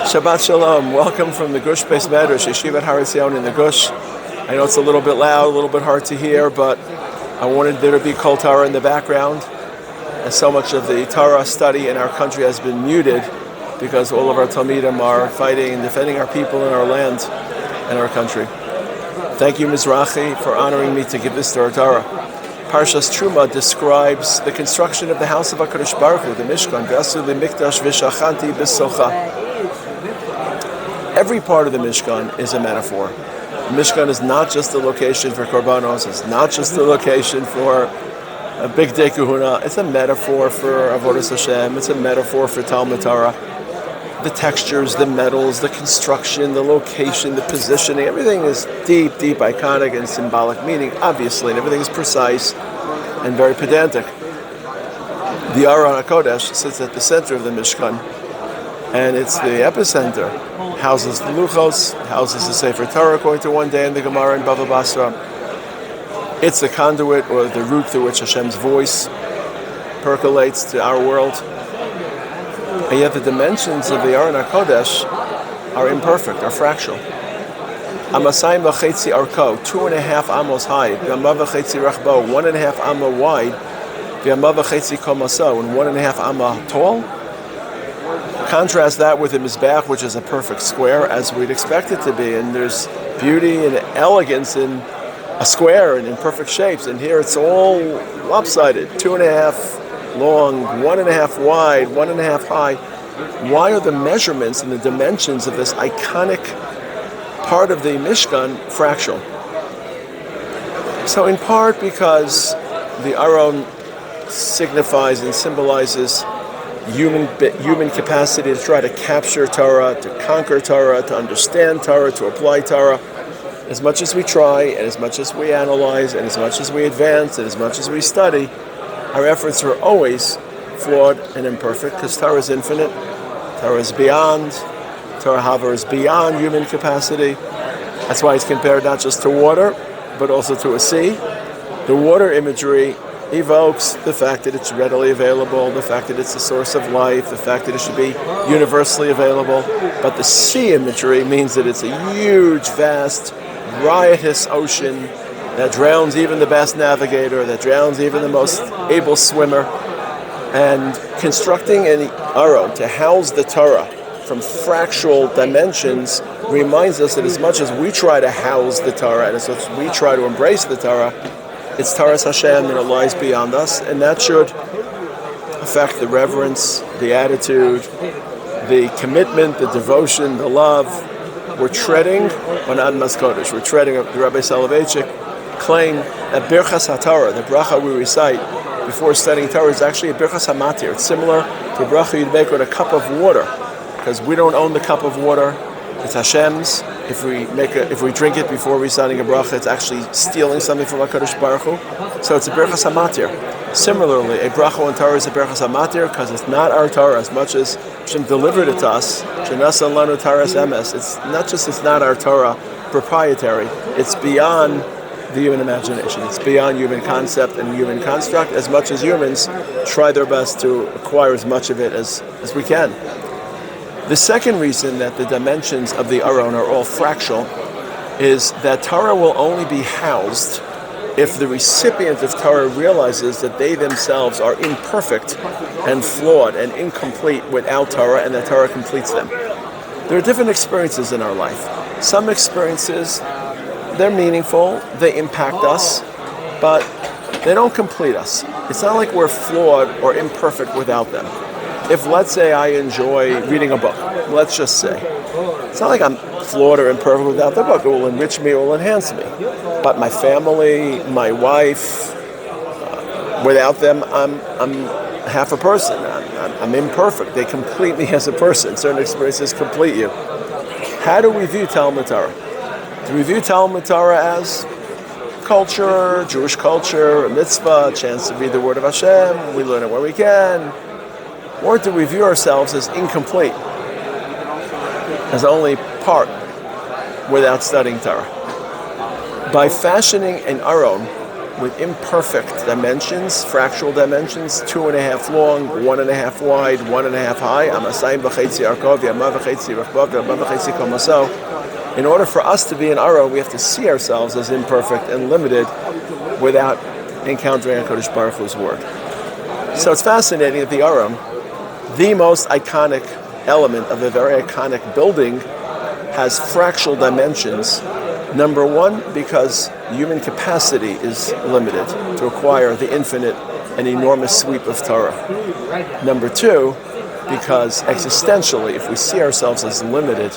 Shabbat Shalom. Welcome from the Gush Beis Medrash, Yeshivat Har Etzion in the Gush. I know it's a little bit loud, a little bit hard to hear, but I wanted there to be Kol Torah in the background. And so much of the Torah study in our country has been muted because all of our Talmidim are fighting and defending our people and our land and our country. Thank you, Mizrahi, for honoring me to give this to our Torah. Parshas Terumah describes the construction of the house of HaKadosh Baruch Hu, the Mishkan, V'asu L'mikdash V'shachanti B'socha. Every part of the Mishkan is a metaphor. The Mishkan is not just a location for korbanos, it's not just a location for a big day kahuna, it's a metaphor for Avodas Hashem, it's a metaphor for Talmud Torah. The textures, the metals, the construction, the location, the positioning, everything is deep, deep iconic and symbolic meaning, obviously, and everything is precise and very pedantic. The Aron HaKodesh sits at the center of the Mishkan, and it's the epicenter. Houses the Luchos, houses the Sefer Torah, according to one day in the Gemara in Bava Basra. It's the conduit or the route through which Hashem's voice percolates to our world. And yet the dimensions of the Aron HaKodesh are imperfect, are fractal. Amasayim v'chetzi arko, 2.5 amos high, v'yamav v'chetzi rachbo, 1.5 amma wide, v'yamav v'chetzi komaso, and 1.5 amma tall. Contrast that with the Mizbeach, which is a perfect square, as we'd expect it to be, and there's beauty and elegance in a square and in perfect shapes, and here it's all lopsided, 2.5 long, 1.5 wide, 1.5 high. Why are the measurements and the dimensions of this iconic part of the Mishkan fractal? So in part because the Aron signifies and symbolizes human capacity to try to capture Torah, to conquer Torah, to understand Torah, to apply Torah. As much as we try, and as much as we analyze, and as much as we advance, and as much as we study, our efforts are always flawed and imperfect, because Torah is infinite. Torah is beyond. Torah Haver is beyond human capacity. That's why it's compared not just to water, but also to a sea. The water imagery evokes the fact that it's readily available, the fact that it's a source of life, the fact that it should be universally available. But the sea imagery means that it's a huge, vast, riotous ocean that drowns even the best navigator, that drowns even the most able swimmer. And constructing an Aron to house the Torah from fractal dimensions reminds us that as much as we try to house the Torah and as much as we try to embrace the Torah, it's Torah's Hashem and it lies beyond us, and that should affect the reverence, the attitude, the commitment, the devotion, the love. We're treading on Admas Kodesh. We're treading, the Rabbi Soloveitchik claimed that Birchas HaTorah, the bracha we recite before studying Torah, is actually a Birchas HaMatir. It's similar to a bracha you'd make with a cup of water, because we don't own the cup of water. It's Hashem's. If we drink it before reciting a bracha, it's actually stealing something from HaKadosh Baruch Hu. So it's a Birchas HaMatir. Similarly, a bracha on Torah is a Birchas HaMatir because it's not our Torah. As much as Hashem delivered it to us, Shenasa Lanu Taras Emes, it's not our Torah proprietary. It's beyond the human imagination. It's beyond human concept and human construct, as much as humans try their best to acquire as much of it as we can. The second reason that the dimensions of the Aron are all fractal is that Torah will only be housed if the recipient of Torah realizes that they themselves are imperfect and flawed and incomplete without Torah, and that Torah completes them. There are different experiences in our life. Some experiences, they're meaningful, they impact us, but they don't complete us. It's not like we're flawed or imperfect without them. If, let's say, I enjoy reading a book, let's just say, it's not like I'm flawed or imperfect without the book. It will enrich me, it will enhance me. But my family, my wife, without them, I'm half a person. I'm imperfect. They complete me as a person. Certain experiences complete you. How do we view Talmud Torah? Do we view Talmud Torah as culture, Jewish culture, a mitzvah, a chance to read the word of Hashem, we learn it where we can? Or do we view ourselves as incomplete, as only part, without studying Torah? By fashioning an Aron with imperfect dimensions, fractional dimensions, 2.5 long, 1.5 wide, 1.5 high. In order for us to be in Aron, we have to see ourselves as imperfect and limited without encountering HaKadosh Baruch Hu's word. So it's fascinating that the Aron, the most iconic element of a very iconic building, has fractional dimensions. Number one, because human capacity is limited to acquire the infinite and enormous sweep of Torah. Number two, because existentially, if we see ourselves as limited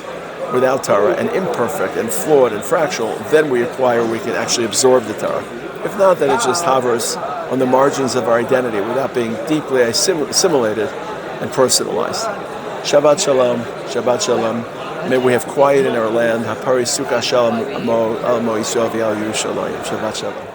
without Torah and imperfect and flawed and fractional, then we can actually absorb the Torah. If not, then it just hovers on the margins of our identity without being deeply assimilated and personalized. Shabbat Shalom, Shabbat Shalom. May we have quiet in our land. Hapari Sukkah Shalom Amo Yisrael V'Al Yerushalayim. Shabbat Shalom.